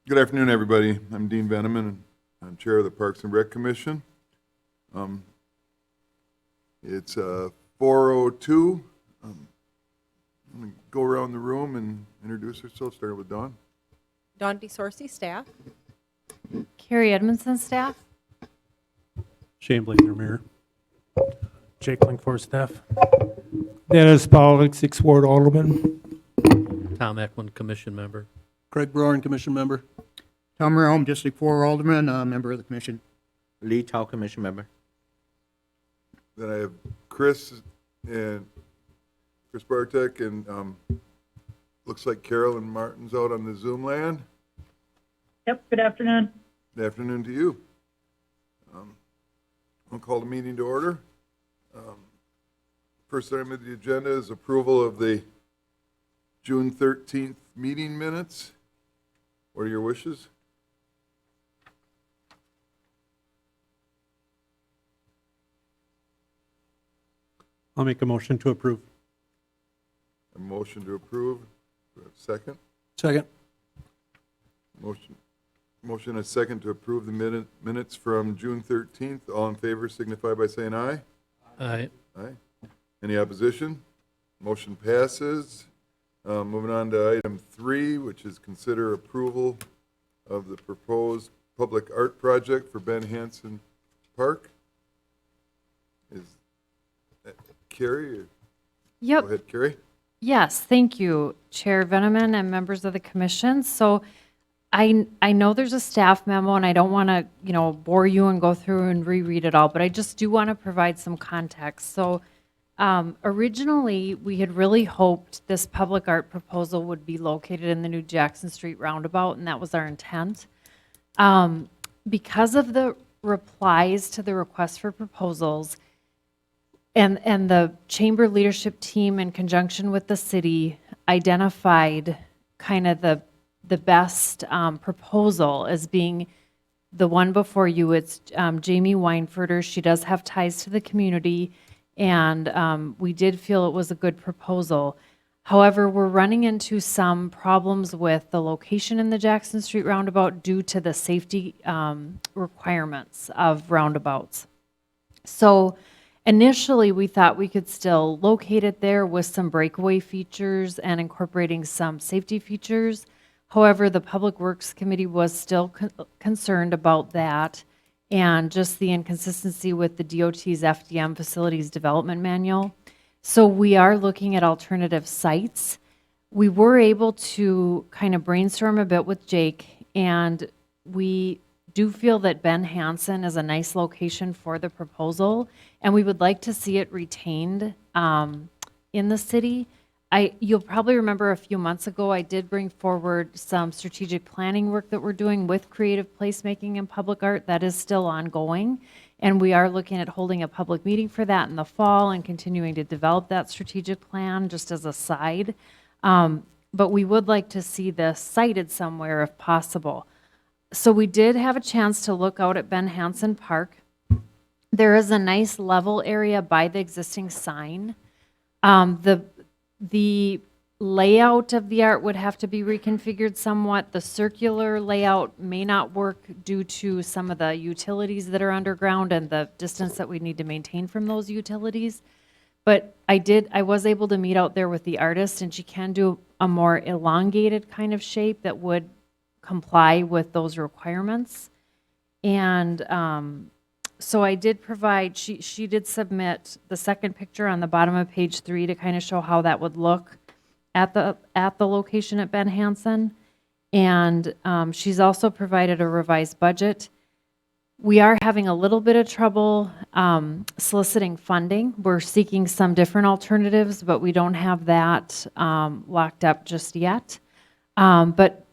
Good afternoon, everybody. I'm Dean Veneman, and I'm Chair of the Parks and Rec Commission. It's 4:02. I'm going to go around the room and introduce ourselves, starting with Dawn. Dawn DeSorcy, staff. Carrie Edmondson, staff. Shane Blazer, Mayor. Jake Linkford, staff. Dennis Pollock, 6th Ward Alderman. Tom Eklund, commission member. Craig Brown, commission member. Tom Rome, District 4 Alderman, member of the commission. Lee Tao, commission member. Then I have Chris Bartek, and looks like Carol and Martin's out on the Zoom land. Yep, good afternoon. Good afternoon to you. I'll call the meeting to order. First item of the agenda is approval of the June 13th meeting minutes. What are your wishes? I'll make a motion to approve. A motion to approve. Do I have a second? Second. Motion and a second to approve the minutes from June 13th. All in favor signify by saying aye. Aye. Aye. Any opposition? Motion passes. Moving on to item 3, which is consider approval of the proposed public art project for Ben Hansen Park. Is that Carrie? Yep. Go ahead, Carrie. Yes, thank you, Chair Veneman and members of the commission. So I know there's a staff memo, and I don't want to, bore you and go through and reread it all, but I just do want to provide some context. So originally, we had really hoped this public art proposal would be located in the new Jackson Street roundabout, and that was our intent. Because of the replies to the request for proposals, and the chamber leadership team, in conjunction with the city, identified kind of the best proposal as being the one before you. It's Jamie Weinfurter. She does have ties to the community, and we did feel it was a good proposal. However, we're running into some problems with the location in the Jackson Street roundabout due to the safety requirements of roundabouts. So initially, we thought we could still locate it there with some breakaway features and incorporating some safety features. However, the Public Works Committee was still concerned about that and just the inconsistency with the DOT's FDM Facilities Development Manual. So we are looking at alternative sites. We were able to kind of brainstorm a bit with Jake, and we do feel that Ben Hansen is a nice location for the proposal, and we would like to see it retained in the city. You'll probably remember a few months ago, I did bring forward some strategic planning work that we're doing with creative placemaking and public art. That is still ongoing, and we are looking at holding a public meeting for that in the fall and continuing to develop that strategic plan just as a side. But we would like to see this cited somewhere if possible. So we did have a chance to look out at Ben Hansen Park. There is a nice level area by the existing sign. The layout of the art would have to be reconfigured somewhat. The circular layout may not work due to some of the utilities that are underground and the distance that we need to maintain from those utilities. But I was able to meet out there with the artist, and she can do a more elongated kind of shape that would comply with those requirements. And so I did provide, she did submit the second picture on the bottom of page 3 to kind of show how that would look at the location at Ben Hansen. And she's also provided a revised budget. We are having a little bit of trouble soliciting funding. We're seeking some different alternatives, but we don't have that locked up just yet. But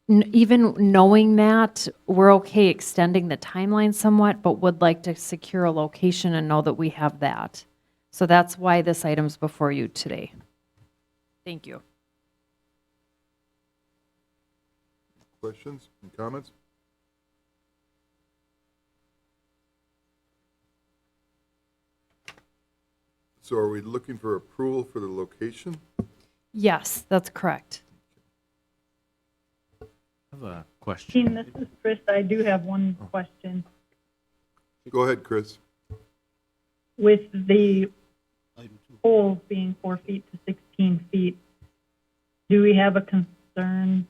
even knowing that, we're okay extending the timeline somewhat, but would like to secure a location and know that we have that. So that's why this item's before you today. Thank you. Questions and comments? So are we looking for approval for the location? Yes, that's correct. I have have a question. Dean, this is Chris. I do have one question. Go ahead, Chris. With the poles being 4 feet to 16 feet, do we have a concern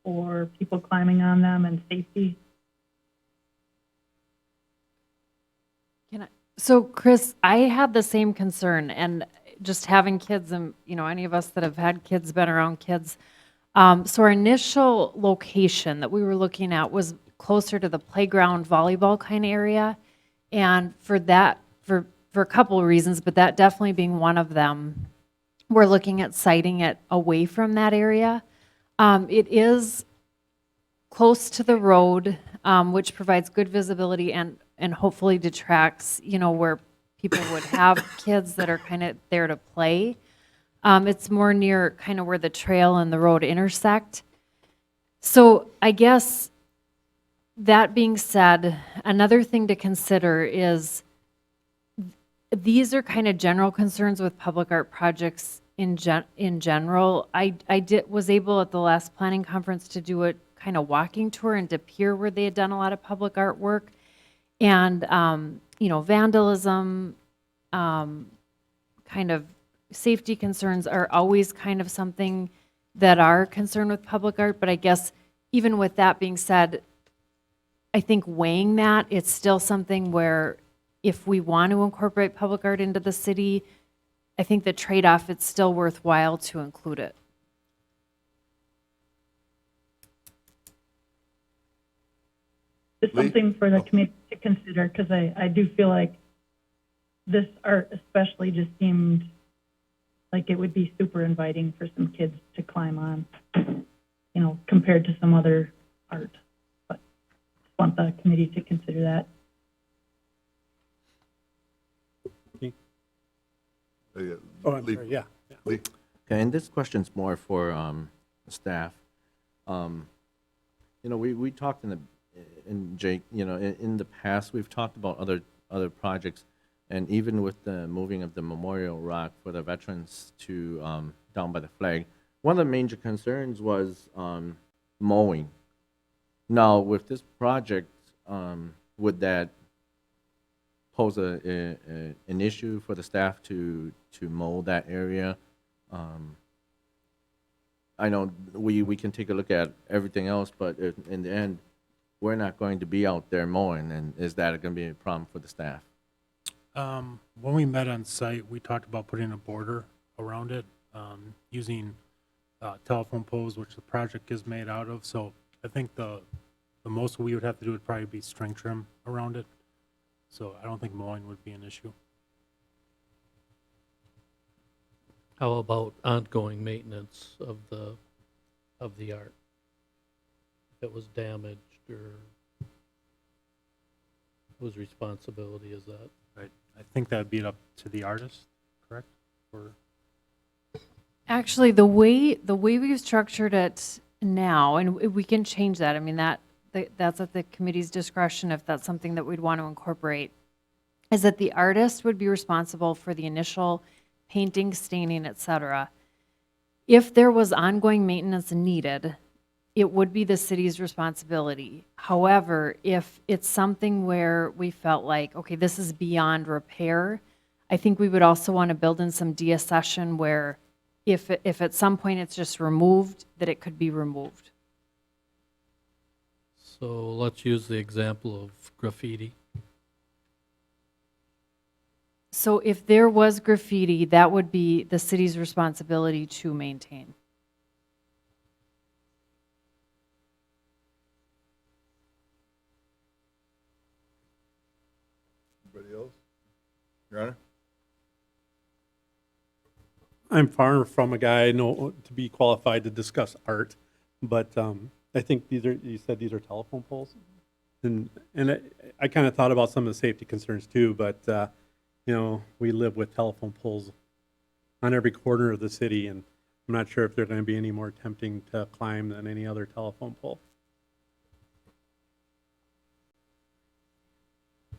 for people climbing on them and safety? So Chris, I had the same concern, and just having kids and, any of us that have had kids, been around kids. So our initial location that we were looking at was closer to the playground volleyball kind of area. And for that, for a couple of reasons, but that definitely being one of them, we're looking at siting it away from that area. It is close to the road, which provides good visibility and hopefully detracts, where people would have kids that are kind of there to play. It's more near kind of where the trail and the road intersect. So I guess that being said, another thing to consider is these are kind of general concerns with public art projects in general. I was able at the last planning conference to do a kind of walking tour in De Pere where they had done a lot of public art work. And, vandalism, kind of safety concerns are always kind of something that are concerned with public art. But I guess even with that being said, I think weighing that, it's still something where if we want to incorporate public art into the city, I think the trade-off, it's still worthwhile to include it. It's Lee? something for the committee to consider, because I do feel like this art especially just seemed like it would be super inviting for some kids to climb on, compared to some other art. But just want the committee to consider that. Oh, I'm Lee- sorry, yeah. Lee? Okay, and this question's more for staff. We talked in Jake, in the past, we've talked about other projects, and even with the moving of the memorial rock for the veterans to down by the flag, one of the major concerns was mowing. Now, with this project, would that pose an issue for the staff to mow that area? I know we can take a look at everything else, but in the end, we're not going to be out there mowing, and is that going to be a problem for the staff? When we met on site, we talked about putting a border around it, using telephone poles, which the project is made out of. So I think the most we would have to do would probably be string trim around it. So I don't think mowing would be an issue. How about ongoing maintenance of the art? If it was damaged or whose responsibility is that? I think that'd be up to the artist, correct? Or Actually, the way we've structured it now, and we can change that. I mean, that's at the committee's discretion if that's something that we'd want to incorporate, is that the artist would be responsible for the initial painting, staining, etc. If there was ongoing maintenance needed, it would be the city's responsibility. However, if it's something where we felt like, okay, this is beyond repair, I think we would also want to build in some deaccession where if at some point it's just removed, that it could be removed. So let's use the example of graffiti. So if there was graffiti, that would be the city's responsibility to maintain. Anybody else? Your Honor? I'm far from a guy to be qualified to discuss art, but I think you said these are telephone poles, and I kind of thought about some of the safety concerns too, but we live with telephone poles on every corner of the city, and I'm not sure if they're going to be any more tempting to climb than any other telephone pole.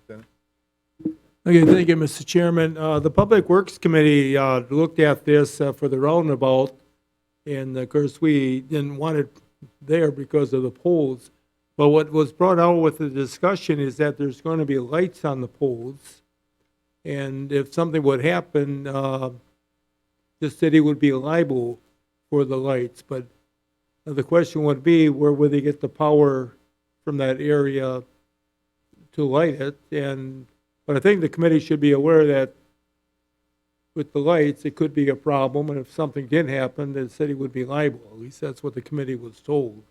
Dennis? Okay, thank you, Mr. Chairman. The Public Works Committee looked at this for the roundabout, and of course, we didn't want it there because of the poles. But what was brought out with the discussion is that there's going to be lights on the poles. And if something would happen, the city would be liable for the lights. But the question would be, where would they get the power from that area to light it? But I think the committee should be aware that with the lights, it could be a problem, and if something did happen, the city would be liable. At least that's what the committee was told.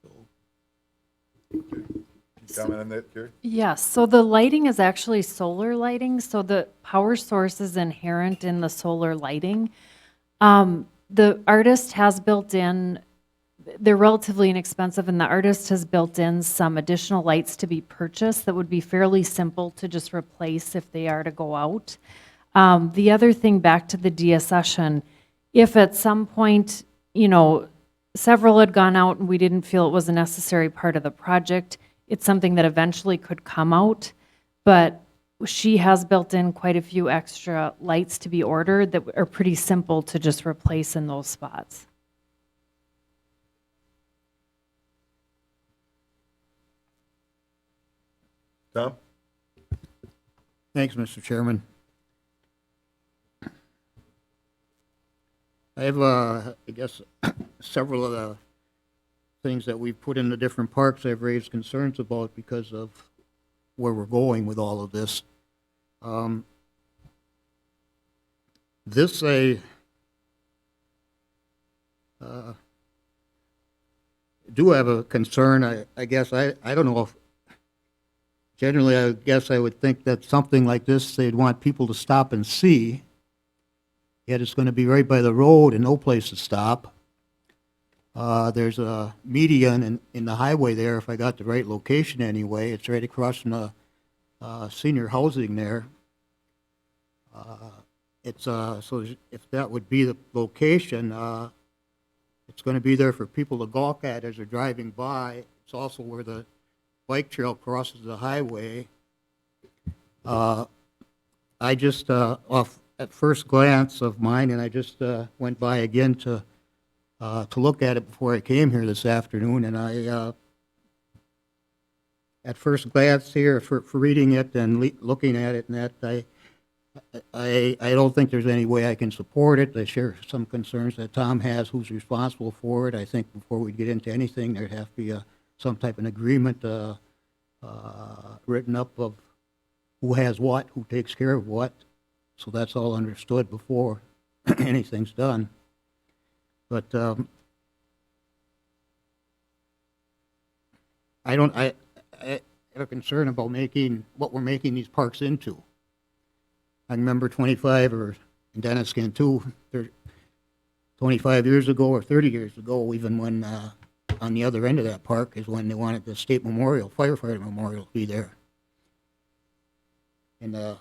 So, Can you comment on that, Carrie? Yes, so the lighting is actually solar lighting, so the power source is inherent in the solar lighting. The artist has built in, they're relatively inexpensive, and the artist has built in some additional lights to be purchased that would be fairly simple to just replace if they are to go out. The other thing, back to the deaccession, if at some point, several had gone out and we didn't feel it was a necessary part of the project, it's something that eventually could come out, but she has built in quite a few extra lights to be ordered that are pretty simple to just replace in those spots. Tom? Thanks, Mr. Chairman. I have, I guess, several of the things that we've put in the different parks I've raised concerns about because of where we're going with all of this. This, I do have a concern. I guess, I don't know if, generally, I guess I would think that something like this, they'd want people to stop and see. Yet it's going to be right by the road and no place to stop. There's a median in the highway there, if I got the right location anyway. It's right across from the senior housing there. So if that would be the location, it's going to be there for people to gawk at as they're driving by. It's also where the bike trail crosses the highway. I just, at first glance of mine, and I just went by again to look at it before I came here this afternoon, and I, at first glance here, for reading it and looking at it, and that I don't think there's any way I can support it. I share some concerns that Tom has, who's responsible for it. I think before we get into anything, there'd have to be some type of agreement written up of who has what, who takes care of what. So that's all understood before anything's done. But I have a concern about what we're making these parks into. I remember 25, or Dennis can too, 25 years ago or 30 years ago, even when on the other end of that park is when they wanted the state memorial, firefighter memorial to be there. And the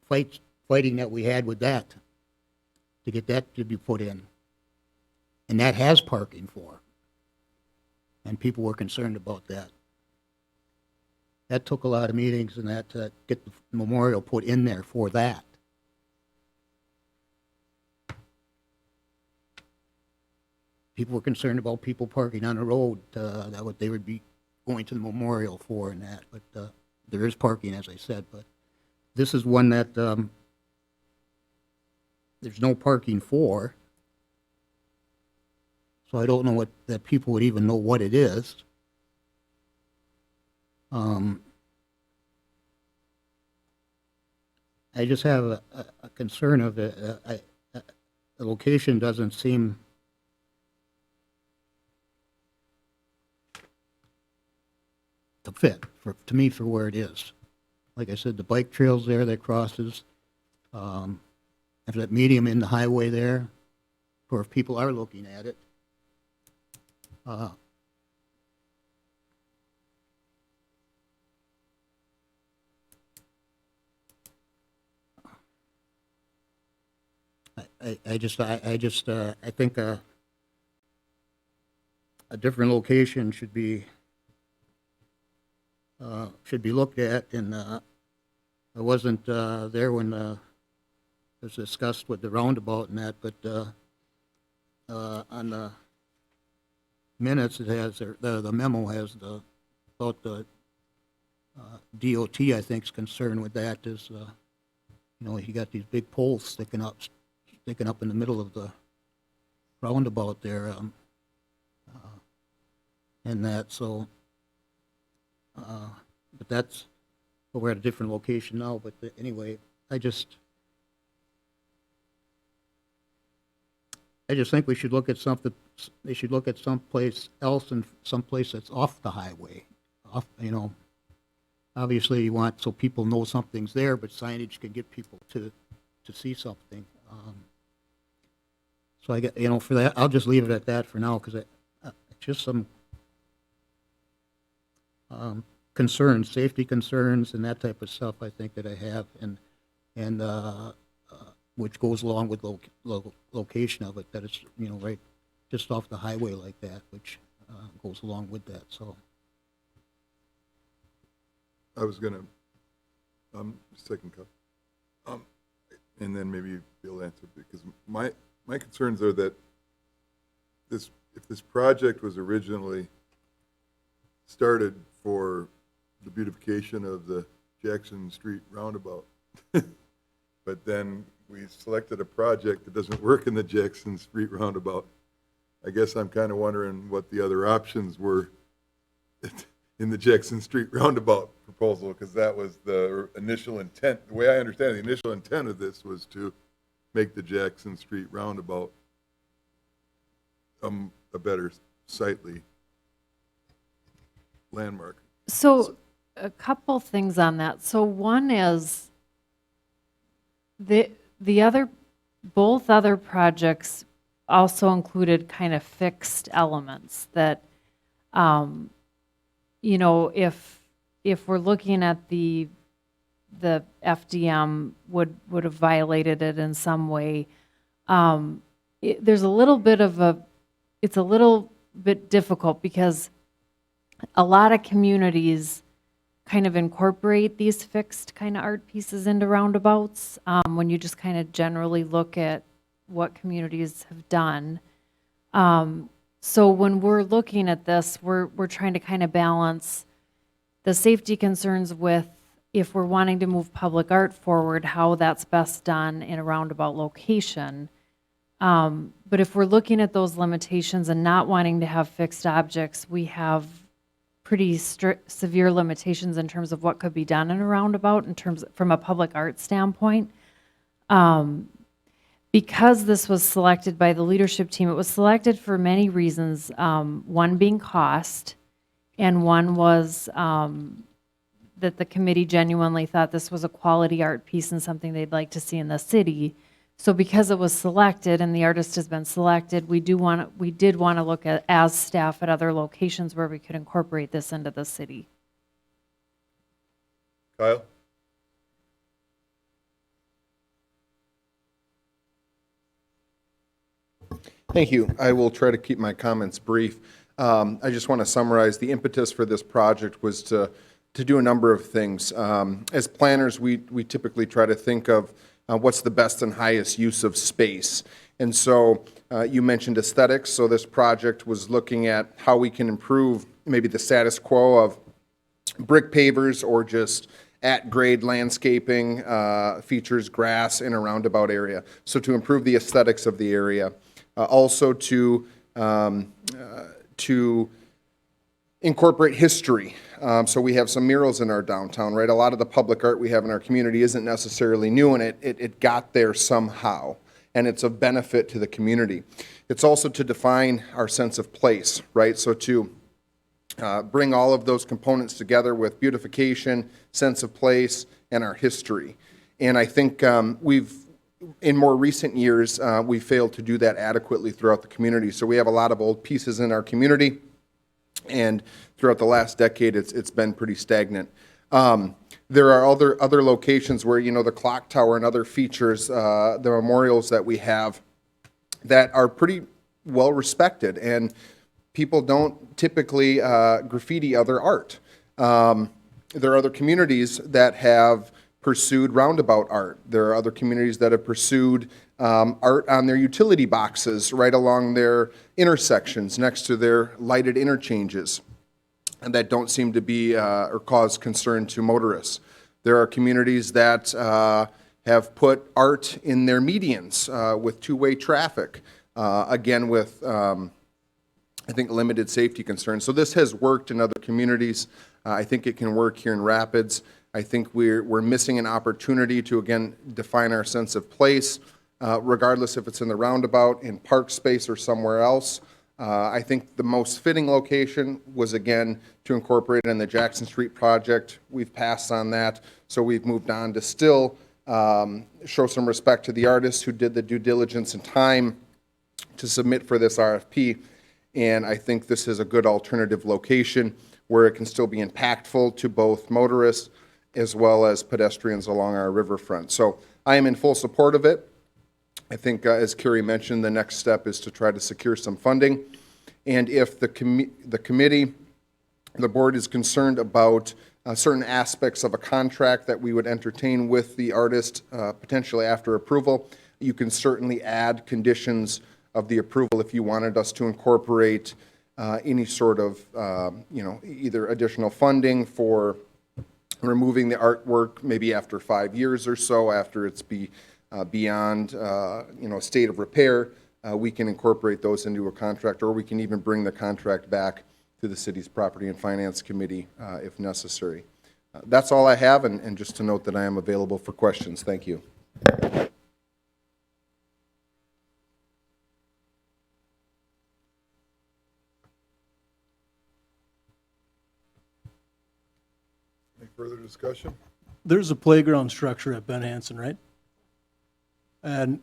fighting that we had with that, to get that to be put in. And that has parking for. And people were concerned about that. That took a lot of meetings and that to get the memorial put in there for that. People were concerned about people parking on the road, that what they would be going to the memorial for and that. But there is parking, as I said. But this is one that there's no parking for. So I don't know that people would even know what it is. I just have a concern of it. The location doesn't seem to fit to me for where it is. Like I said, the bike trail's there that crosses. There's that medium in the highway there, for if people are looking at it. I think a different location should be looked at, and I wasn't there when it was discussed with the roundabout and that, but on the minutes, it has, the memo has about the DOT, I think, is concerned with that is, you got these big poles sticking up in the middle of the roundabout there, and that, so, but we're at a different location now, but anyway, I just think we should look at something, they should look at someplace else and someplace that's off the highway. Obviously you want so people know something's there, but signage can get people to see something. So I get, for that, I'll just leave it at that for now, because just some concerns, safety concerns and that type of stuff I think that I have, and which goes along with location of it, that it's, right just off the highway like that, which goes along with that, so. I was gonna, second cup. And then maybe you'll answer, because my concerns are that if this project was originally started for the beautification of the Jackson Street roundabout, but then we selected a project that doesn't work in the Jackson Street roundabout, I guess I'm kind of wondering what the other options were in the Jackson Street roundabout proposal, because that was the initial intent. The way I understand it, the initial intent of this was to make the Jackson Street roundabout a better sightly landmark. So a couple things on that. So one is both other projects also included kind of fixed elements that, if we're looking at the FDM would have violated it in some way. There's a little bit of it's a little bit difficult because a lot of communities kind of incorporate these fixed kind of art pieces into roundabouts. When you just kind of generally look at what communities have done. So when we're looking at this, we're trying to kind of balance the safety concerns with, if we're wanting to move public art forward, how that's best done in a roundabout location. But if we're looking at those limitations and not wanting to have fixed objects, we have pretty severe limitations in terms of what could be done in a roundabout from a public art standpoint. Because this was selected by the leadership team, it was selected for many reasons, one being cost, and one was that the committee genuinely thought this was a quality art piece and something they'd like to see in the city. So because it was selected and the artist has been selected, we did want to look at, as staff, at other locations where we could incorporate this into the city. Kyle? Thank you. I will try to keep my comments brief. I just want to summarize the impetus for this project was to do a number of things. As planners, we typically try to think of what's the best and highest use of space. And so you mentioned aesthetics, so this project was looking at how we can improve maybe the status quo of brick pavers or just at-grade landscaping, features grass in a roundabout area. So to improve the aesthetics of the area. Also to incorporate history. So we have some murals in our downtown, right? A lot of the public art we have in our community isn't necessarily new, and it got there somehow, and it's of benefit to the community. It's also to define our sense of place, right? So to bring all of those components together with beautification, sense of place, and our history. And I think in more recent years, we failed to do that adequately throughout the community. So we have a lot of old pieces in our community, and throughout the last decade, it's been pretty stagnant. There are other locations where, the clock tower and other features, the memorials that we have that are pretty well respected, and people don't typically graffiti other art. There are other communities that have pursued roundabout art. There are other communities that have pursued art on their utility boxes right along their intersections next to their lighted interchanges, and that don't seem to be or cause concern to motorists. There are communities that have put art in their medians with two-way traffic, again with, I think, limited safety concerns. So this has worked in other communities. I think it can work here in Rapids. I think we're missing an opportunity to, again, define our sense of place, regardless if it's in the roundabout, in park space, or somewhere else. I think the most fitting location was, again, to incorporate it in the Jackson Street project. We've passed on that, so we've moved on to still show some respect to the artists who did the due diligence and time to submit for this RFP. And I think this is a good alternative location where it can still be impactful to both motorists as well as pedestrians along our riverfront. So I am in full support of it. I think, as Carrie mentioned, the next step is to try to secure some funding. And if the committee, the board is concerned about certain aspects of a contract that we would entertain with the artist potentially after approval, you can certainly add conditions of the approval if you wanted us to incorporate any sort of, either additional funding for removing the artwork maybe after 5 years or so, after it's beyond, state of repair. We can incorporate those into a contract, or we can even bring the contract back to the city's Property and Finance Committee if necessary. That's all I have, and just to note that I am available for questions. Thank you. Any further discussion? There's a playground structure at Ben Hansen, right? And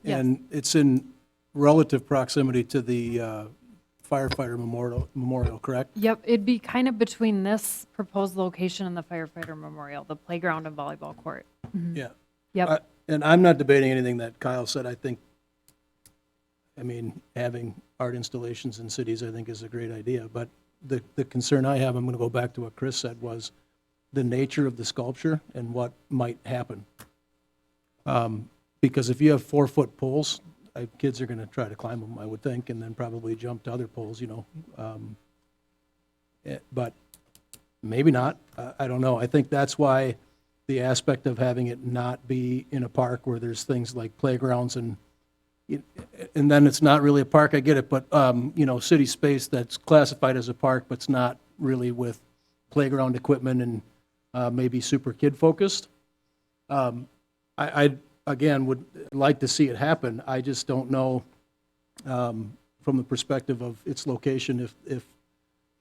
it's in relative proximity to the firefighter memorial, correct? Yep, it'd be kind of between this proposed location and the firefighter memorial, the playground and volleyball court. Yeah. Yep. And I'm not debating anything that Kyle said. Having art installations in cities, I think, is a great idea. But the concern I have, I'm going to go back to what Chris said, was the nature of the sculpture and what might happen. Because if you have 4-foot poles, kids are going to try to climb them, I would think, and then probably jump to other poles, But maybe not. I don't know. I think that's why the aspect of having it not be in a park where there's things like playgrounds and then it's not really a park, I get it, but, city space that's classified as a park, but it's not really with playground equipment and maybe super kid-focused. I again, would like to see it happen. I just don't know from the perspective of its location if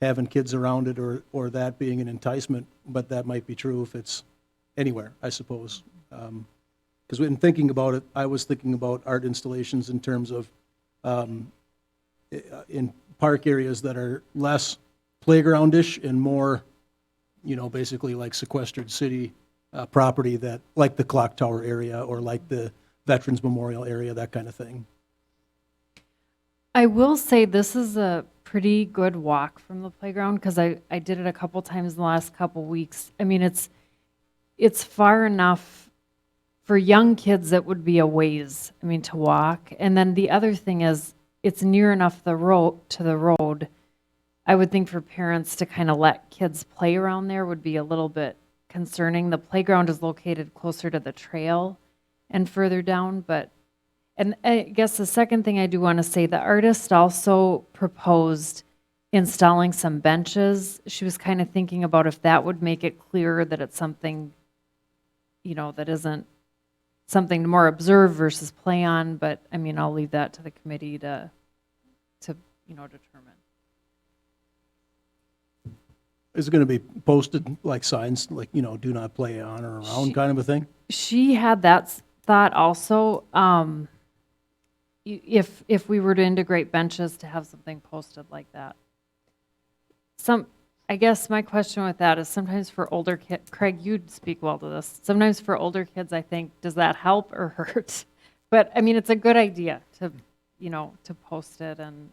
having kids around it or that being an enticement, but that might be true if it's anywhere, I suppose. Because in thinking about it, I was thinking about art installations in terms of in park areas that are less playgroundish and more, basically like sequestered city property, that like the clock tower area or like the Veterans Memorial area, that kind of thing. I will say this is a pretty good walk from the playground because I did it a couple times in the last couple weeks. I mean, it's far enough for young kids that would be a ways, to walk. And then the other thing is it's near enough to the road. I would think for parents to kind of let kids play around there would be a little bit concerning. The playground is located closer to the trail and further down, and I guess the second thing I do want to say, the artist also proposed installing some benches. She was kind of thinking about if that would make it clearer that it's something, that isn't something to more observe versus play on, but I'll leave that to the committee to determine. Is it going to be posted like signs, like, do not play on or around kind of a thing? She had that thought also. If we were to integrate benches, to have something posted like that. I guess my question with that is sometimes for older kids, Craig, you'd speak well to this. Sometimes for older kids, I think, does that help or hurt? But it's a good idea to post it and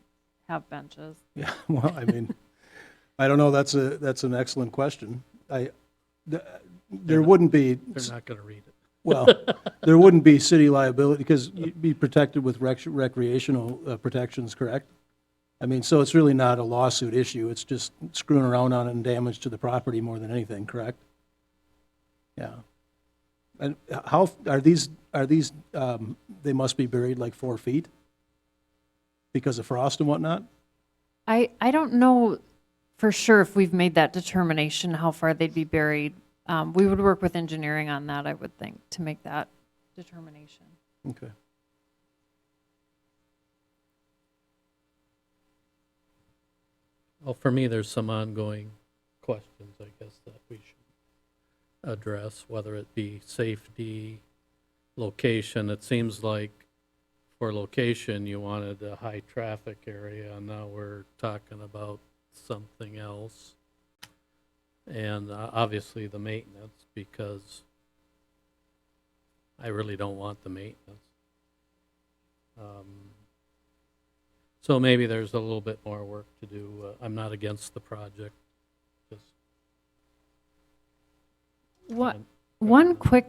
have benches. Yeah, well, I don't know. That's an excellent question. There wouldn't be. They're not going to read it. Well, there wouldn't be city liability because you'd be protected with recreational protections, correct? I mean, so it's really not a lawsuit issue. It's just screwing around on it and damage to the property more than anything, correct? Yeah. And how, are these, they must be buried like 4 feet? Because of frost and whatnot? I don't know for sure if we've made that determination, how far they'd be buried. We would work with engineering on that, I would think, to make that determination. Okay. Well, for me, there's some ongoing questions, I guess, that we should address, whether it be safety, location. It seems like for location, you wanted a high-traffic area, and now we're talking about something else. And obviously the maintenance, because I really don't want the maintenance. So maybe there's a little bit more work to do. I'm not against the project. Just One quick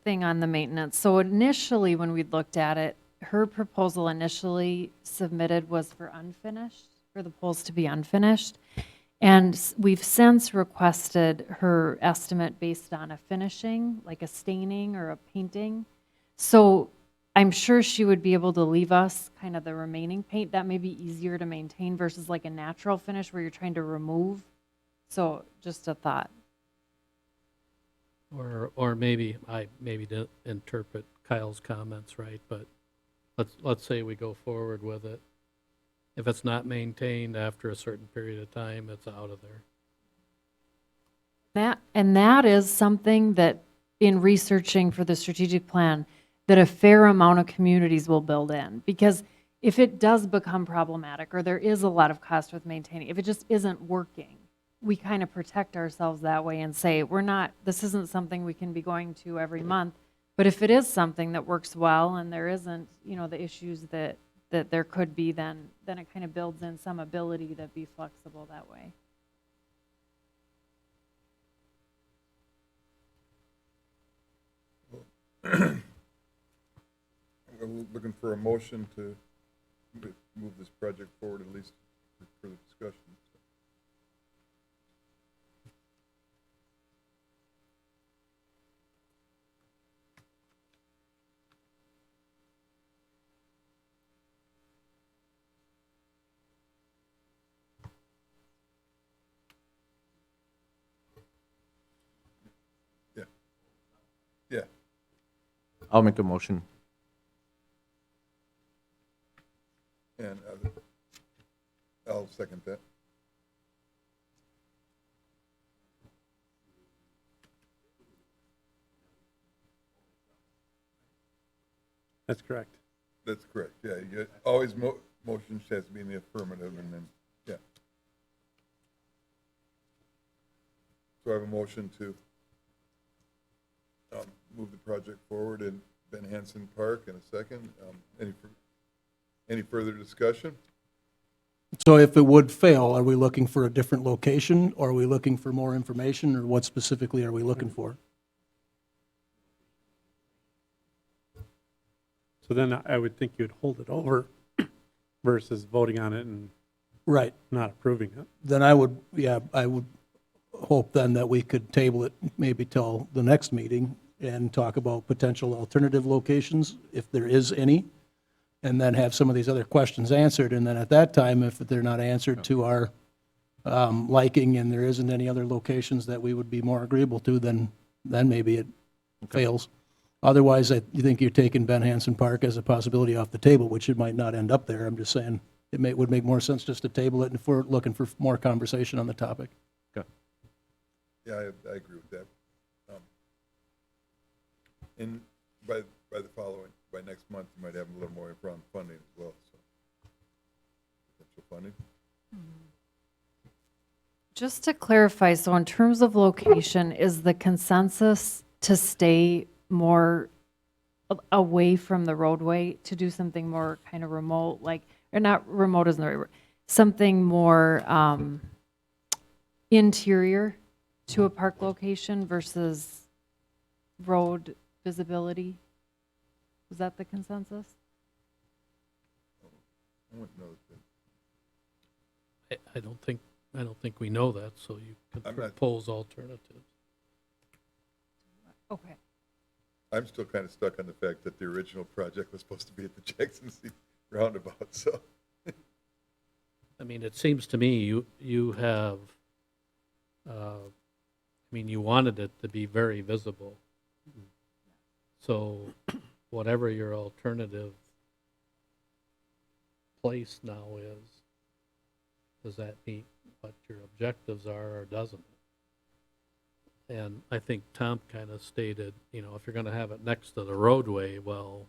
thing on the maintenance. So initially, when we looked at it, her proposal initially submitted was for unfinished, for the poles to be unfinished. And we've since requested her estimate based on a finishing, like a staining or a painting. So I'm sure she would be able to leave us kind of the remaining paint. That may be easier to maintain versus like a natural finish where you're trying to remove. So just a thought. or maybe I didn't interpret Kyle's comments right, but let's say we go forward with it. If it's not maintained after a certain period of time, it's out of there. That is something that in researching for the strategic plan, that a fair amount of communities will build in. Because if it does become problematic or there is a lot of cost with maintaining, if it just isn't working, we kind of protect ourselves that way and say, this isn't something we can be going to every month. But if it is something that works well and there isn't, the issues that there could be, then it kind of builds in some ability to be flexible that way. We're looking for a motion to move this project forward, at least for further discussion. Yeah. I'll make a motion. And I'll second that. That's correct. That's correct, yeah. You always motion has to be in the affirmative, and then, yeah. So I have a motion to move the project forward in Ben Hansen Park in a second. Any further discussion? So if it would fail, are we looking for a different location, or are we looking for more information, or what specifically are we looking for? So then I would think you'd hold it over versus voting on it and Right. not approving it. Then I would hope then that we could table it maybe till the next meeting and talk about potential alternative locations, if there is any, and then have some of these other questions answered. And then at that time, if they're not answered to our liking and there isn't any other locations that we would be more agreeable to, then maybe it fails. Otherwise, you think you're taking Ben Hansen Park as a possibility off the table, which it might not end up there. I'm just saying it would make more sense just to table it if we're looking for more conversation on the topic. Yeah, I agree with that. And by next month, you might have a little more around funding as well, so. Potential funding. Just to clarify, so in terms of location, is the consensus to stay more away from the roadway, to do something more kind of remote, or not remote isn't the right word, something more interior to a park location versus road visibility. Was that the consensus? I wouldn't know that. I don't think we know that, so you could I'm not- propose alternatives. Okay. I'm still kind of stuck on the fact that the original project was supposed to be at the Jackson City roundabout, so. I mean, it seems to me you have, you wanted it to be very visible. So whatever your alternative place now is, does that meet what your objectives are or doesn't it? And I think Tom kind of stated, if you're going to have it next to the roadway, well,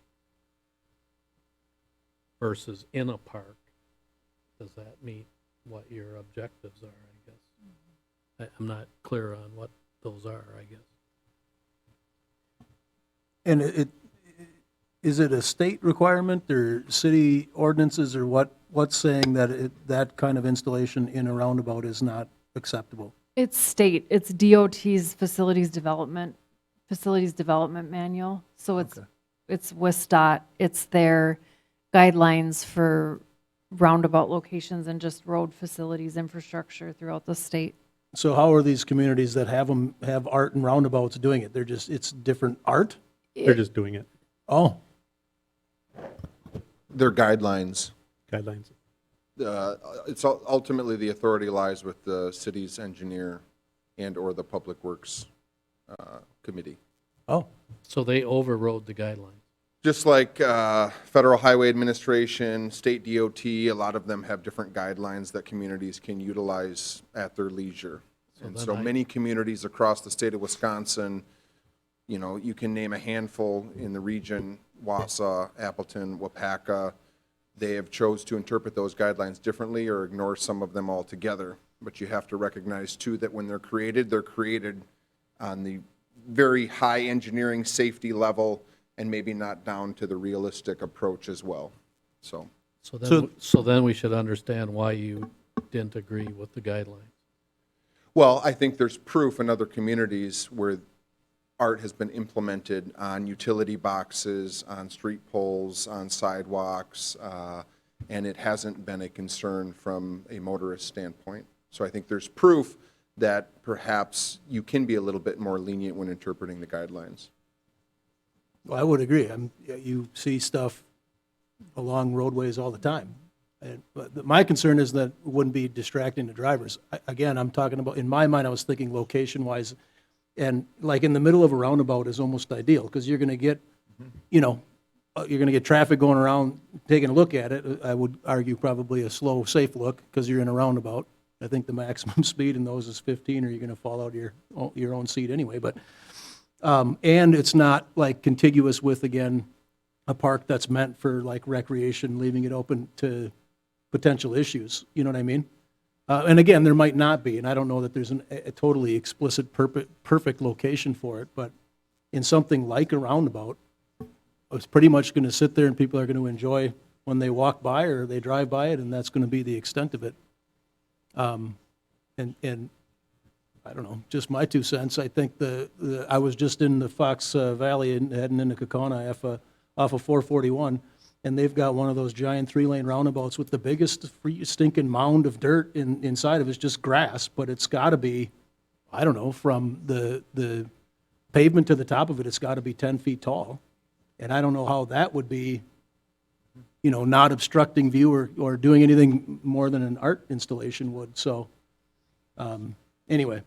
versus in a park, does that meet what your objectives are, I guess? I'm not clear on what those are, I guess. And is it a state requirement or city ordinances or what's saying that that kind of installation in a roundabout is not acceptable? It's state, it's DOT's facilities development manual. So it's WSDOT, it's their guidelines for roundabout locations and just road facilities infrastructure throughout the state. So how are these communities that have art and roundabouts doing it? It's different art? They're just doing it, Oh, Their guidelines. guidelines. It's ultimately the authority lies with the city's engineer and/or the Public Works Committee. oh, So they overrode the guidelines. Just like Federal Highway Administration, State DOT, a lot of them have different guidelines that communities can utilize at their leisure. And then so I- many communities across the state of Wisconsin, you can name a handful in the region, Wausau, Appleton, Wapaka. They have chose to interpret those guidelines differently or ignore some of them altogether. But you have to recognize too that when they're created on the very high engineering safety level and maybe not down to the realistic approach as well. So, So then we should understand why you didn't agree with the guidelines. well, I think there's proof in other communities where art has been implemented on utility boxes, on street poles, on sidewalks, and it hasn't been a concern from a motorist standpoint. So I think there's proof that perhaps you can be a little bit more lenient when interpreting the guidelines. well, I would agree. You see stuff along roadways all the time. But my concern is that it wouldn't be distracting to drivers. Again, I'm talking about, in my mind, I was thinking location-wise, and like in the middle of a roundabout is almost ideal, because you're going to get, you're going to get traffic going around, taking a look at it. I would argue probably a slow, safe look, because you're in a roundabout. I think the maximum speed in those is 15, or you're going to fall out of your own seat anyway. But and it's not like contiguous with, again, a park that's meant for like recreation, leaving it open to potential issues. You know what I mean? And again, there might not be, and I don't know that there's a totally explicit, perfect location for it, but in something like a roundabout, it's pretty much going to sit there and people are going to enjoy when they walk by or they drive by it, and that's going to be the extent of it. And I don't know, just my 2 cents. I think I was just in the Fox Valley and heading into Kokona off of 441, and they've got one of those giant 3-lane roundabouts with the biggest stinking mound of dirt inside of it's just grass, but it's got to be, I don't know, from the pavement to the top of it, it's got to be 10 feet tall. And I don't know how that would be, not obstructing view or doing anything more than an art installation would. So, anyway,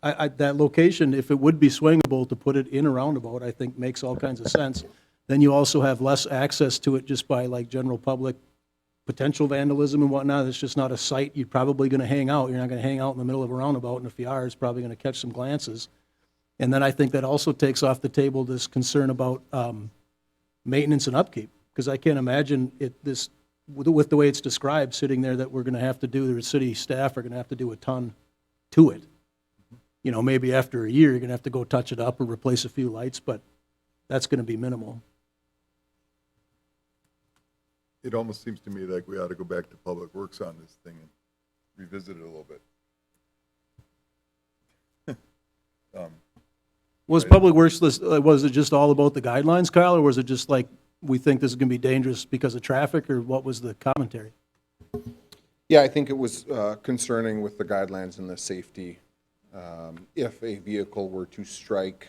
that location, if it would be swingable to put it in a roundabout, I think makes all kinds of sense. Then you also have less access to it just by like general public potential vandalism and whatnot. It's just not a site you're probably going to hang out. You're not going to hang out in the middle of a roundabout, and if you are, it's probably going to catch some glances. And then I think that also takes off the table this concern about maintenance and upkeep, because I can't imagine with the way it's described, sitting there, that we're going to have to do, the city staff are going to have to do a ton to it. Maybe after a year, you're going to have to go touch it up or replace a few lights, but that's going to be minimal. It almost seems to me like we ought to go back to Public Works on this thing and revisit it a little bit. Was Public Works list, was it just all about the guidelines, Kyle, or was it just like, we think this is going to be dangerous because of traffic, or what was the commentary? Yeah, I think it was concerning with the guidelines and the safety. If a vehicle were to strike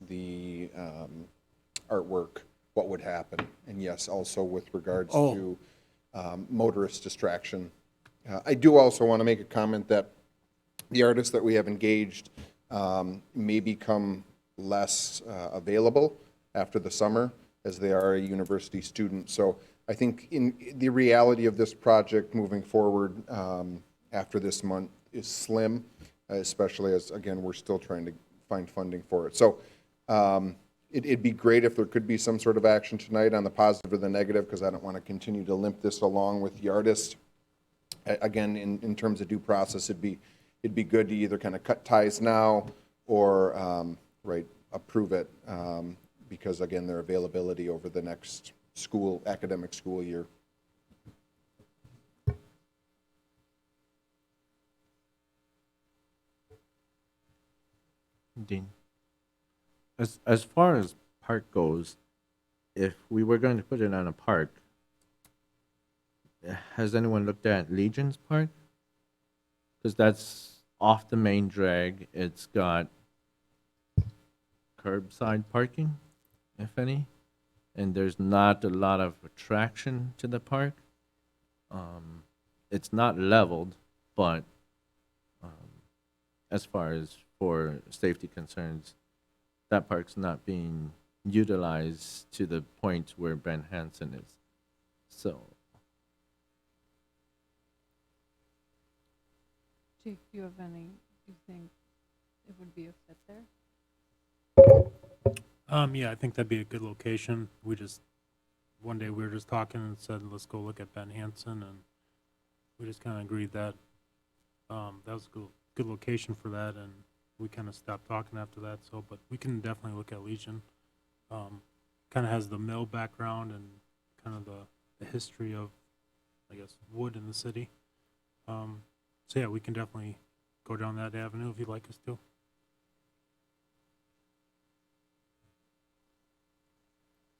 the artwork, what would happen? And yes, also with regards to motorist distraction. I do also want to make a comment that the artists that we have engaged may become less available after the summer, as they are a university student. So I think in the reality of this project moving forward after this month is slim, especially as, again, we're still trying to find funding for it. So it'd be great if there could be some sort of action tonight on the positive or the negative, because I don't want to continue to limp this along with the artist. Again, in terms of due process, it'd be good to either kind of cut ties now or approve it, because again, their availability over the next academic school year. Dean, as far as park goes, if we were going to put it on a park, has anyone looked at Legion's Park? Because that's off the main drag. It's got curbside parking, if any, and there's not a lot of attraction to the park. It's not leveled, but as far as for safety concerns, that park's not being utilized to the point where Ben Hansen is. So Chief, do you have any, you think it would be a fit there? Yeah, I think that'd be a good location. One day we were just talking and said, let's go look at Ben Hansen, and we just kind of agreed that that was a good location for that, and we kind of stopped talking after that. So, but we can definitely look at Legion. Kind of has the mill background and kind of the history of, I guess, wood in the city. So yeah, we can definitely go down that avenue if you'd like us to.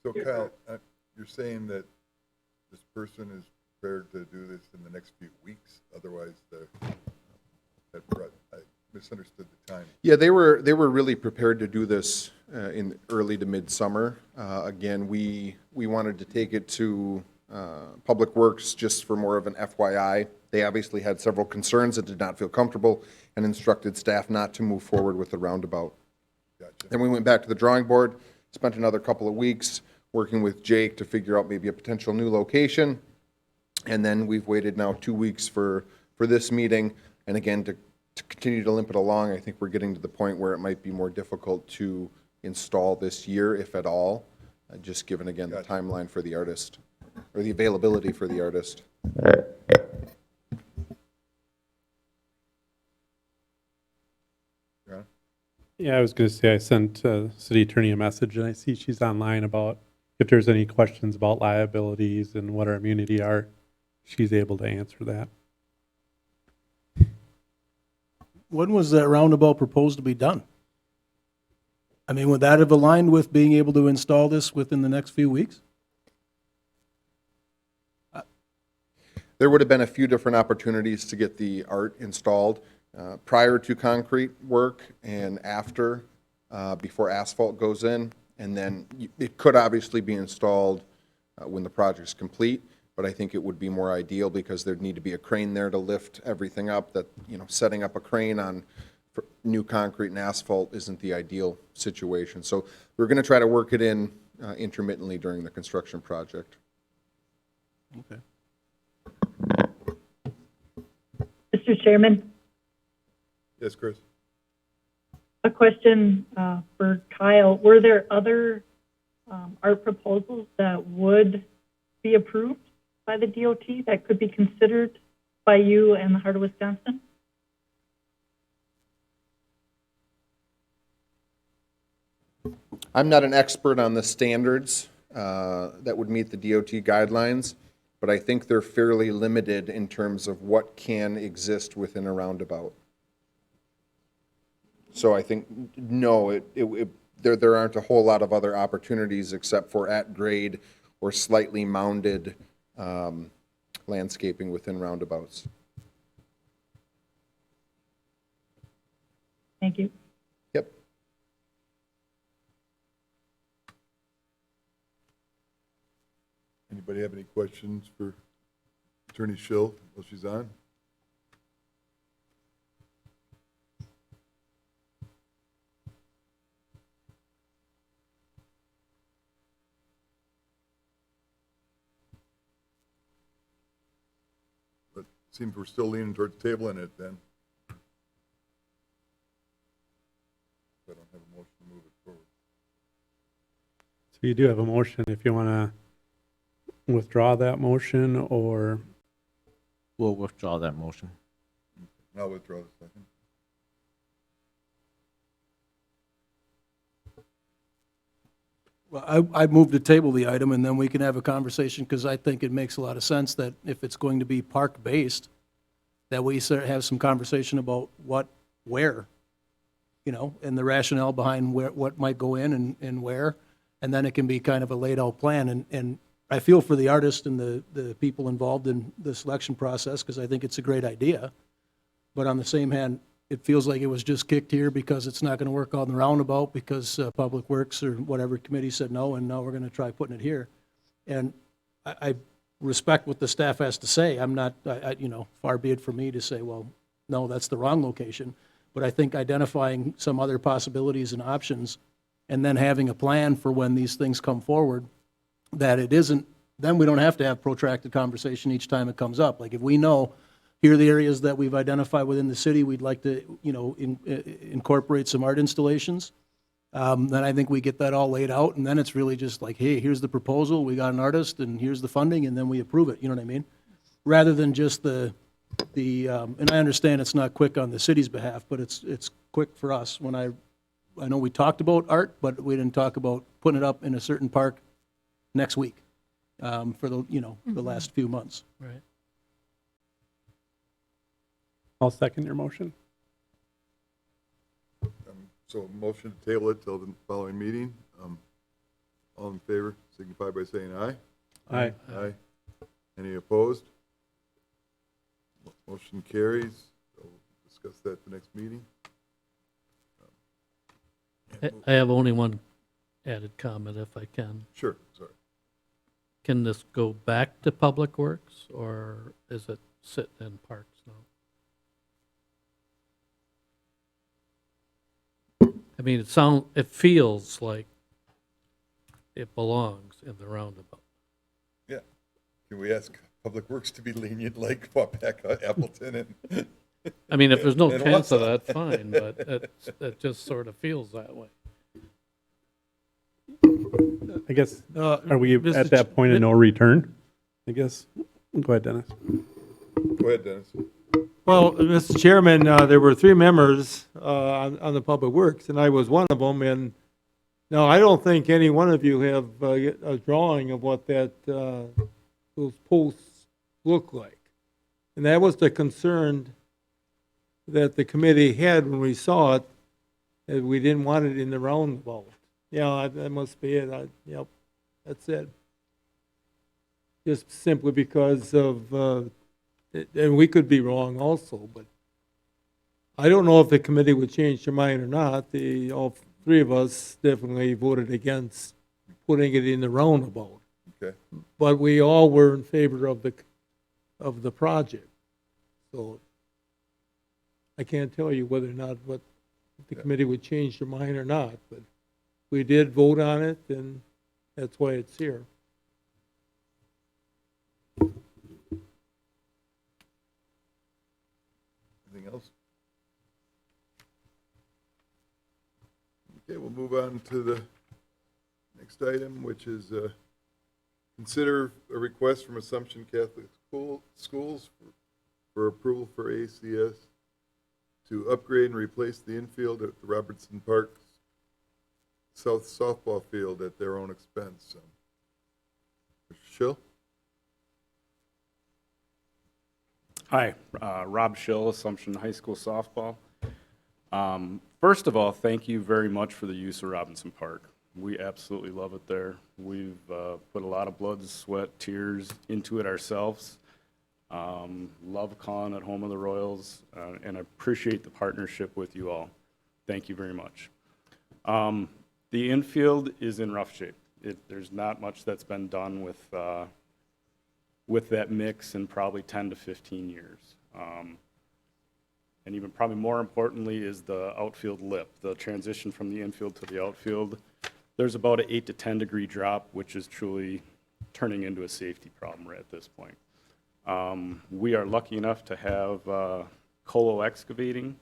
So Kyle, you're saying that this person is prepared to do this in the next few weeks, otherwise I misunderstood the time. Yeah, they were really prepared to do this in early to midsummer. Again, we wanted to take it to Public Works just for more of an FYI. They obviously had several concerns and did not feel comfortable and instructed staff not to move forward with the roundabout. Gotcha. Then we went back to the drawing board, spent another couple of weeks working with Jake to figure out maybe a potential new location. And then we've waited now 2 weeks for this meeting. And again, to continue to limp it along, I think we're getting to the point where it might be more difficult to install this year, if at all, just given, again, the timeline for the artist, or the availability for the artist. Yeah. Yeah, I was going to say, I sent city attorney a message, and I see she's online about if there's any questions about liabilities and what our immunity are, she's able to answer that. When was that roundabout proposed to be done? I mean, would that have aligned with being able to install this within the next few weeks? There would have been a few different opportunities to get the art installed prior to concrete work and after, before asphalt goes in. And then it could obviously be installed when the project's complete, but I think it would be more ideal because there'd need to be a crane there to lift everything up. That, setting up a crane on new concrete and asphalt isn't the ideal situation. So we're going to try to work it in intermittently during the construction project. Okay. Mr. Chairman, Yes, Chris? a question for Kyle. Were there other art proposals that would be approved by the DOT that could be considered by you and the Heart of Wisconsin? I'm not an expert on the standards that would meet the DOT guidelines, but I think they're fairly limited in terms of what can exist within a roundabout. So I think, no, there aren't a whole lot of other opportunities except for at grade or slightly mounded landscaping within roundabouts. Thank you. Yep. Anybody have any questions for Attorney Schill while she's on? But seems we're still leaning towards tabling it then. I don't have a motion to move it forward. So you do have a motion if you want to withdraw that motion, or We'll withdraw that motion. I'll withdraw the second. Well, I move to table the item, and then we can have a conversation, because I think it makes a lot of sense that if it's going to be park-based, that we sort of have some conversation about where, and the rationale behind what might go in and where, and then it can be kind of a laid-out plan. And I feel for the artist and the people involved in the selection process, because I think it's a great idea. But on the same hand, it feels like it was just kicked here because it's not going to work on the roundabout because Public Works or whatever committee said no, and now we're going to try putting it here. And I respect what the staff has to say. I'm not, far be it for me to say, well, no, that's the wrong location. But I think identifying some other possibilities and options, and then having a plan for when these things come forward, that it isn't, then we don't have to have protracted conversation each time it comes up. Like if we know, here are the areas that we've identified within the city, we'd like to, incorporate some art installations, then I think we get that all laid out, and then it's really just like, hey, here's the proposal, we got an artist, and here's the funding, and then we approve it, you know what I mean? Rather than just and I understand it's not quick on the city's behalf, but it's quick for us. When I know we talked about art, but we didn't talk about putting it up in a certain park next week, for the last few months. Right. I'll second your motion. So motion to table it till the following meeting. All in favor, signify by saying aye. Aye. Aye. Any opposed? Motion carries. We'll discuss that at the next meeting. I have only one added comment, if I can. Sure, sorry. Can this go back to Public Works, or is it sitting in Parks now? I mean, it feels like it belongs in the roundabout. Yeah. Can we ask Public Works to be lenient like Wapaka, Appleton, and I mean, if there's no And chance of Wausau. that, fine, but it just sort of feels that way. I guess, are we Mr. at that point of no return? I guess. Go ahead, Dennis. Go ahead, Dennis. Well, Mr. Chairman, there were 3 members on the Public Works, and I was one of them. And now I don't think any one of you have a drawing of what those posts look like. And that was the concern that the committee had when we saw it, that we didn't want it in the roundabout. Yeah, that must be it. Yep, that's it. Just simply because of, and we could be wrong also, but I don't know if the committee would change their mind or not. All 3 of us definitely voted against putting it in the roundabout. Okay. But we all were in favor of the project. So I can't tell you whether or not if the committee would change their mind or not, but we did vote on it, and that's why it's here. Anything else? Okay, we'll move on to the next item, which is consider a request from Assumption Catholic Schools for approval for ACS to upgrade and replace the infield at the Robertson Park South softball field at their own expense. Mr. Schill? Hi, Rob Schill, Assumption High School softball. First of all, thank you very much for the use of Robinson Park. We absolutely love it there. We've put a lot of blood, sweat, tears into it ourselves. Love calling it home of the Royals, and I appreciate the partnership with you all. Thank you very much. The infield is in rough shape. There's not much that's been done with that mix in probably 10 to 15 years. And even probably more importantly is the outfield lip, the transition from the infield to the outfield. There's about an 8 to 10 degree drop, which is truly turning into a safety problem right at this point. We are lucky enough to have Colo Excavating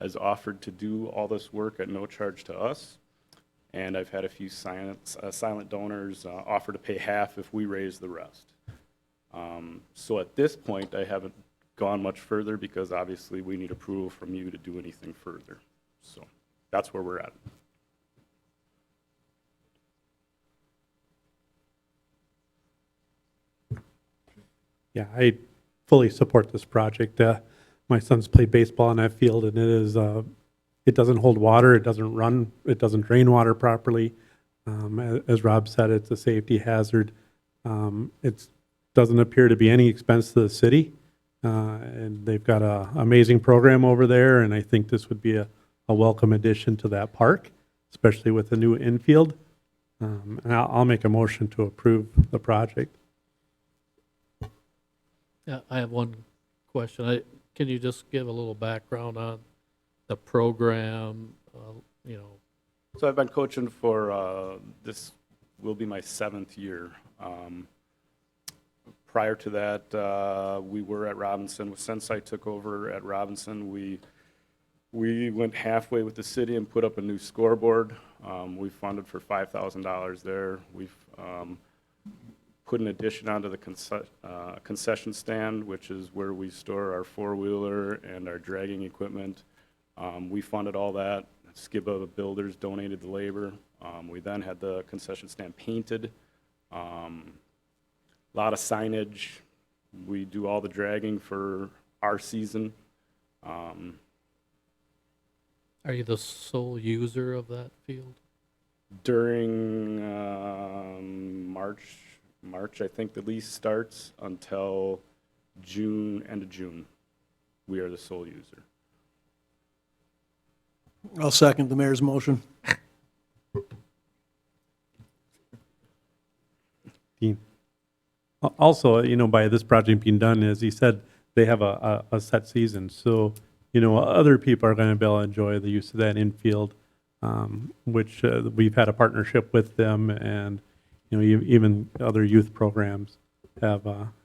has offered to do all this work at no charge to us. And I've had a few silent donors offer to pay half if we raise the rest. So at this point, I haven't gone much further because obviously we need approval from you to do anything further. So that's where we're at. Yeah, I fully support this project. My sons play baseball on that field, and it doesn't hold water, it doesn't run, it doesn't drain water properly. As Rob said, it's a safety hazard. It doesn't appear to be any expense to the city, and they've got an amazing program over there, and I think this would be a welcome addition to that park, especially with the new infield. And I'll make a motion to approve the project. Yeah, I have one question. Can you just give a little background on the program, So I've been coaching for, this will be my 7th year. Prior to that, we were at Robinson. Since I took over at Robinson, we went halfway with the city and put up a new scoreboard. We funded for $5,000 there. We've put an addition onto the concession stand, which is where we store our four-wheeler and our dragging equipment. We funded all that. Skiba Builders donated the labor. We then had the concession stand painted. A lot of signage. We do all the dragging for our season. are you the sole user of that field? During March, I think the lease starts until June, end of June. We are the sole user. I'll second the mayor's motion. Dean. Also, by this project being done, as he said, they have a set season. So, other people are going to be able to enjoy the use of that infield, which we've had a partnership with them, and, even other youth programs have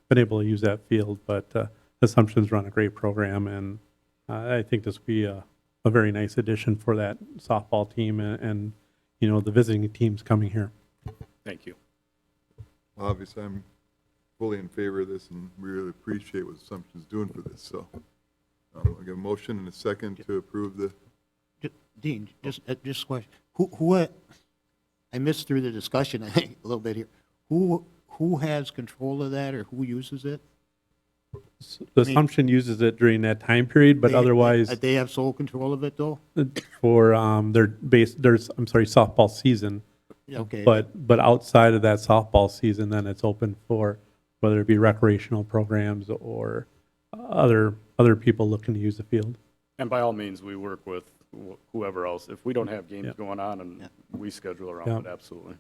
been able to use that field. But Assumption's run a great program, and I think this will be a very nice addition for that softball team and the visiting teams coming here. Thank you. Obviously, I'm fully in favor of this and really appreciate what Assumption's doing for this, so. I get a motion and a second to approve the, Dean, just question. Who, I missed through the discussion, I think, a little bit here. Who has control of that, or who uses it? The Assumption uses it during that time period, but otherwise, They have sole control of it, though? for softball season. Okay. But outside of that softball season, then it's open for whether it be recreational programs or other people looking to use the field. And by all means, we work with whoever else. If we don't have games going on, and we schedule around it, absolutely.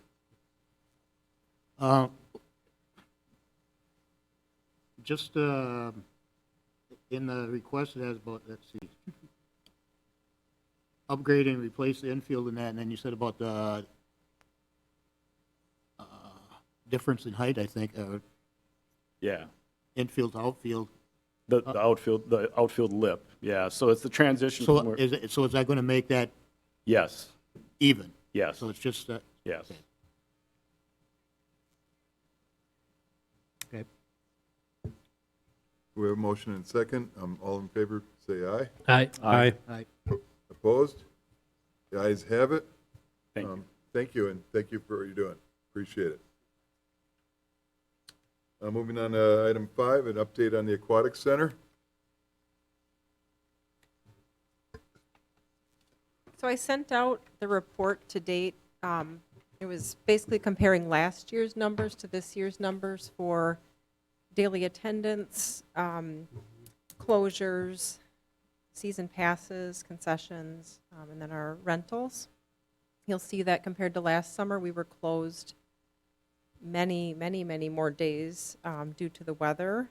Just in the request, it has about, let's see, upgrade and replace the infield and that, and then you said about the difference in height, I think, Yeah. infield to outfield. The outfield lip, yeah. So it's the transition from So where, is that going to make that yes, even? yes, So it's just, yes. okay. we have a motion and second. All in favor, say aye. Aye. Aye. Opposed? The ayes have it. Thank you. Thank you, and thank you for what you're doing. Appreciate it. Moving on to item 5, an update on the Aquatic Center. So I sent out the report to date. It was basically comparing last year's numbers to this year's numbers for daily attendance, closures, season passes, concessions, and then our rentals. You'll see that compared to last summer, we were closed many more days due to the weather.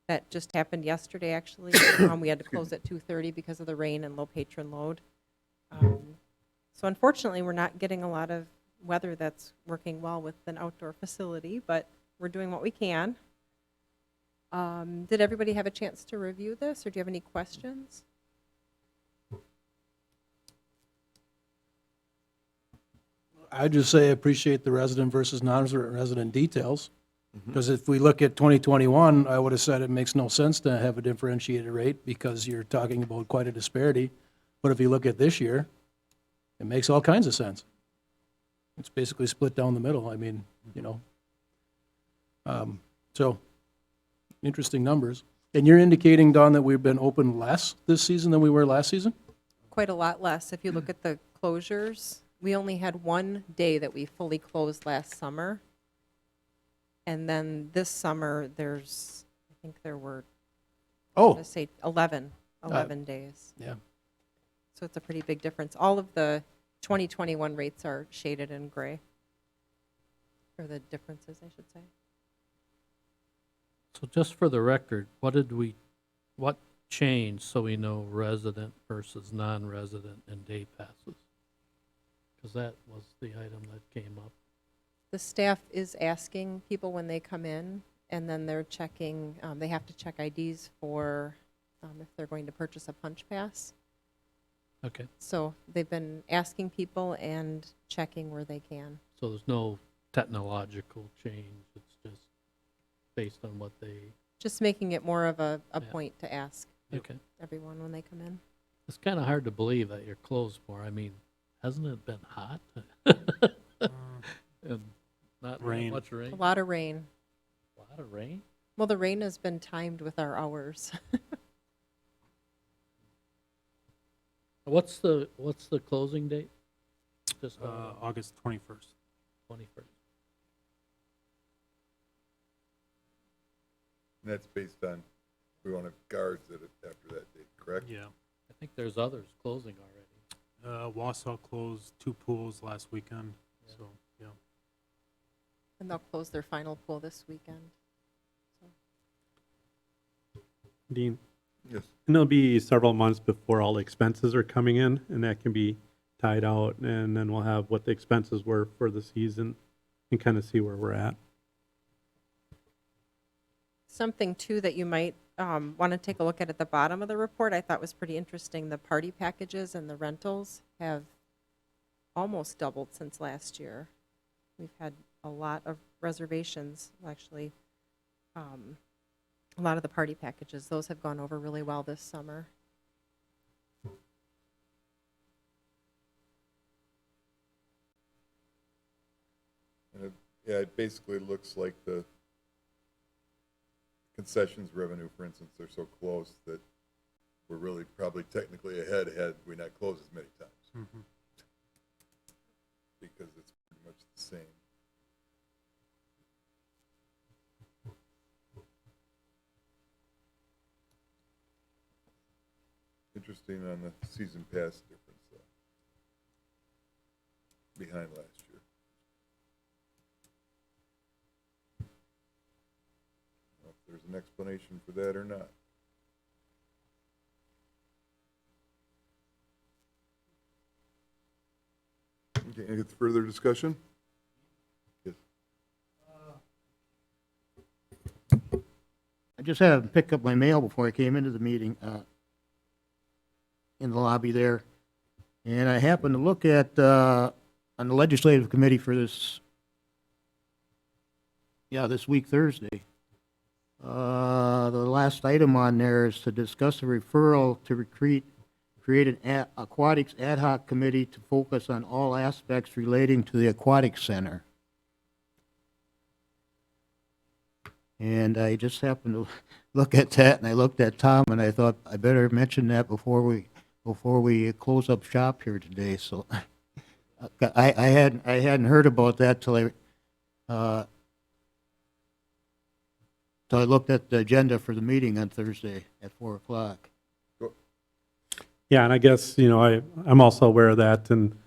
That just happened yesterday, actually. We had to close at 2:30 because of the rain and low patron load. So unfortunately, we're not getting a lot of weather that's working well with an outdoor facility, but we're doing what we can. Did everybody have a chance to review this, or do you have any questions? I'd just say appreciate the resident versus non-resident details. Because if we look at 2021, I would have said it makes no sense to have a differentiated rate because you're talking about quite a disparity. But if you look at this year, it makes all kinds of sense. It's basically split down the middle. I mean, you know. So, interesting numbers. And you're indicating, Don, that we've been open less this season than we were last season? Quite a lot less. If you look at the closures, we only had one day that we fully closed last summer. And then this summer, I think there were, let's say 11 days. Yeah. So it's a pretty big difference. All of the 2021 rates are shaded in gray. Or the differences, I should say. So just for the record, what changed so we know resident versus non-resident and day passes? Because that was the item that came up. The staff is asking people when they come in, and then they're checking, they have to check IDs for if they're going to purchase a punch pass. Okay, So they've been asking people and checking where they can. so there's no technological change, it's just based on what they, Just making it more of a Yeah. point to ask okay. everyone when they come in. It's kind of hard to believe that you're closed more. I mean, hasn't it been hot? And not that Rain. much rain? A lot of rain. A lot of rain? Well, the rain has been timed with our hours. What's the closing date? Just August 21st. 21st. And that's based on, we won't have guards after that date, correct? Yeah. I think there's others closing already. Wausau closed 2 pools last weekend, Yeah. so, yeah. And they'll close their final pool this weekend. Dean, Yes. and it'll be several months before all the expenses are coming in, and that can be tied out, and then we'll have what the expenses were for the season and kind of see where we're at. Something too that you might want to take a look at the bottom of the report, I thought was pretty interesting. The party packages and the rentals have almost doubled since last year. We've had a lot of reservations, actually. A lot of the party packages, those have gone over really well this summer. And it basically looks like the concessions revenue, for instance, they're so close that we're really probably technically ahead had we not closed as many times. Mhm. Because it's pretty much the same. Interesting on the season pass difference, though. Behind last year. I don't know if there's an explanation for that or not. Okay, any further discussion? Yes. I just had to pick up my mail before I came into the meeting, in the lobby there. And I happened to look at, on the legislative committee for this week, Thursday. The last item on there is to discuss a referral to create an aquatics ad hoc committee to focus on all aspects relating to the aquatic center. And I just happened to look at that, and I looked at Tom, and I thought I better mention that before we before we close up shop here today, so I hadn't heard about that till I looked at the agenda for the meeting on Thursday at 4:00. Yeah, and I guess, I'm also aware of that, and,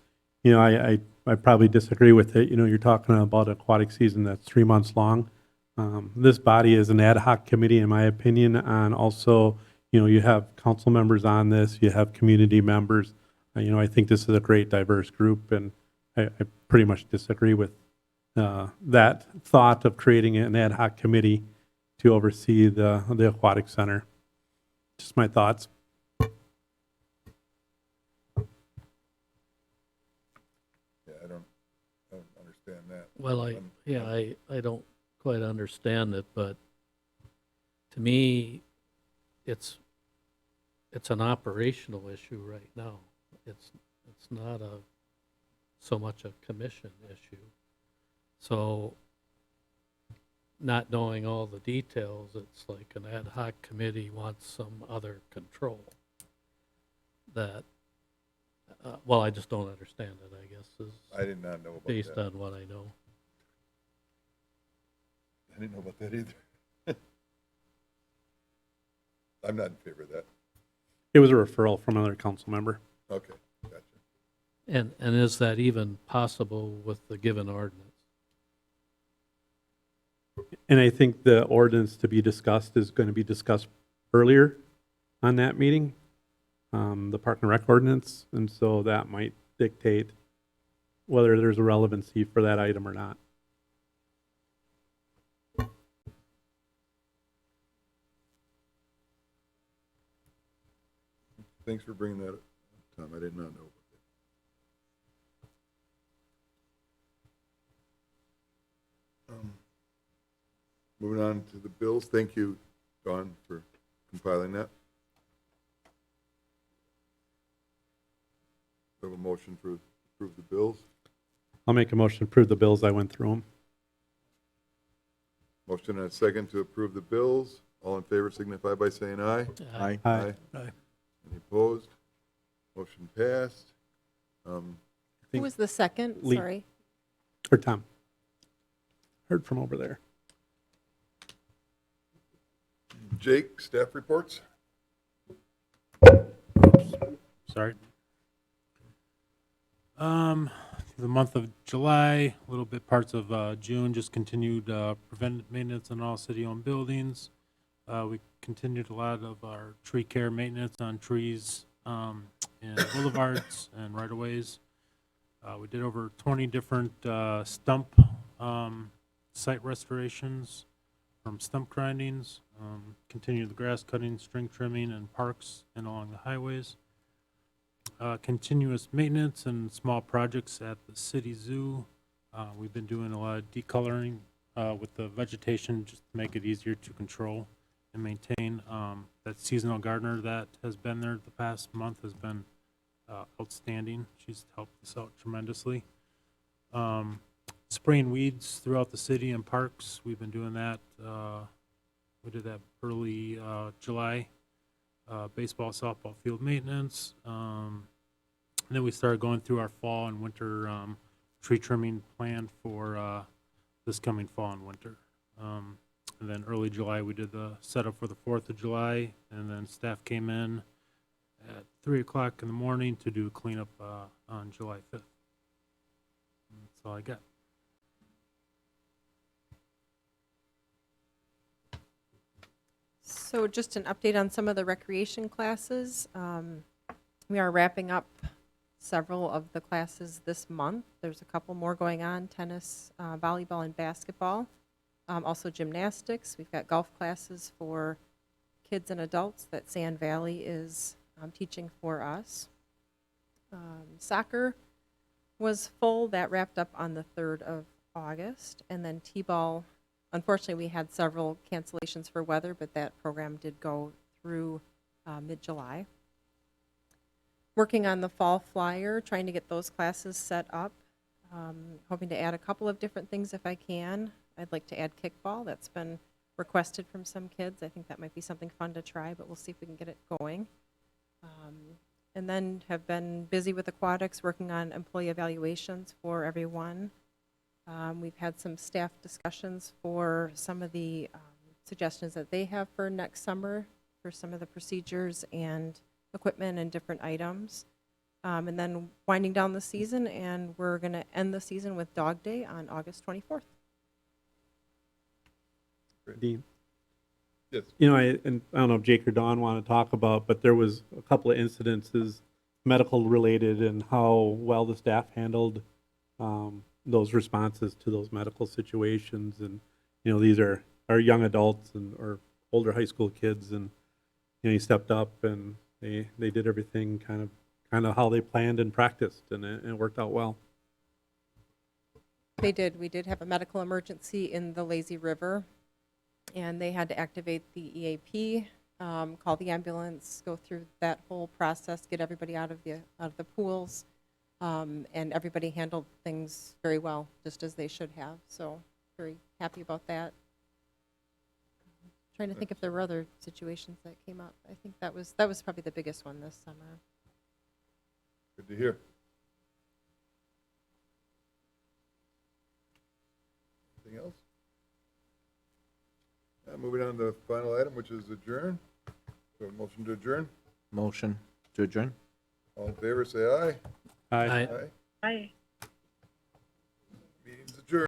I probably disagree with it. You're talking about an aquatic season that's 3 months long. This body is an ad hoc committee, in my opinion, on also, you have council members on this, you have community members. I think this is a great diverse group, and I pretty much disagree with that thought of creating an ad hoc committee to oversee the aquatic center. Just my thoughts. Yeah, I don't understand that. Well, I don't quite understand it, but to me, it's an operational issue right now. It's not so much a commission issue. So, not knowing all the details, it's like an ad hoc committee wants some other control that, well, I just don't understand it, I guess, I did not know about based that. on what I know. I didn't know about that either. I'm not in favor of that. It was a referral from another council member. Okay, gotcha. And is that even possible with the given ordinance? And I think the ordinance to be discussed is going to be discussed earlier on that meeting, the Park and Rec ordinance, and so that might dictate whether there's a relevancy for that item or not. Thanks for bringing that up, Tom. I did not know about that. Moving on to the bills. Thank you, Dawn, for compiling that. We have a motion to approve the bills. I'll make a motion to approve the bills. I went through them. Motion and a second to approve the bills. All in favor signify by saying aye. Aye. Aye. Any opposed? Motion passed. Who was the second? Lee. Sorry. Or Tom. Heard from over there. Jake, staff reports? Sorry. The month of July, a little bit parts of June, just continued preventive maintenance on all city-owned buildings. We continued a lot of our tree care maintenance on trees and boulevards and right-of-ways. We did over 20 different stump site restorations from stump grindings, continued the grass cutting, string trimming, and parks and along the highways. Continuous maintenance and small projects at the city zoo. We've been doing a lot of decoloring with the vegetation just to make it easier to control and maintain. That seasonal gardener that has been there the past month has been outstanding. She's helped us out tremendously. Spraying weeds throughout the city and parks. We've been doing that. We did that early July. Baseball, softball field maintenance. And then we started going through our fall and winter tree trimming plan for this coming fall and winter. And then early July, we did the setup for the 4th of July, and then staff came in at 3 o'clock in the morning to do cleanup on July 5th. That's all I got. So just an update on some of the recreation classes. We are wrapping up several of the classes this month. There's a couple more going on, tennis, volleyball, and basketball. Also gymnastics. We've got golf classes for kids and adults that Sand Valley is teaching for us. Soccer was full. That wrapped up on the 3rd of August. And then T-ball, unfortunately, we had several cancellations for weather, but that program did go through mid-July. Working on the fall flyer, trying to get those classes set up. Hoping to add a couple of different things if I can. I'd like to add kickball. That's been requested from some kids. I think that might be something fun to try, but we'll see if we can get it going. and then have been busy with Aquatics, working on employee evaluations for everyone. We've had some staff discussions for some of the suggestions that they have for next summer, for some of the procedures and equipment and different items. And then winding down the season, and we're going to end the season with Dog Day on August 24th. Dean? Yes. You know, I don't know if Jake or Dawn want to talk about, but there was a couple of incidences, medical related, and how well the staff handled those responses to those medical situations. And, you know, these are young adults or older high school kids, and, you know, he stepped up and they did everything kind of how they planned and practiced, and it worked out well. They did. We did have a medical emergency in the Lazy River, and they had to activate the EAP, call the ambulance, go through that whole process, get everybody out of the pools, and everybody handled things very well, just as they should have. So very happy about that. Trying to think if there were other situations that came up. I think that was probably the biggest one this summer. Good to hear. Anything else? Moving on to the final item, which is adjourn. So motion to adjourn. Motion to adjourn? All in favor, say aye. Hi. Aye. Aye. Aye.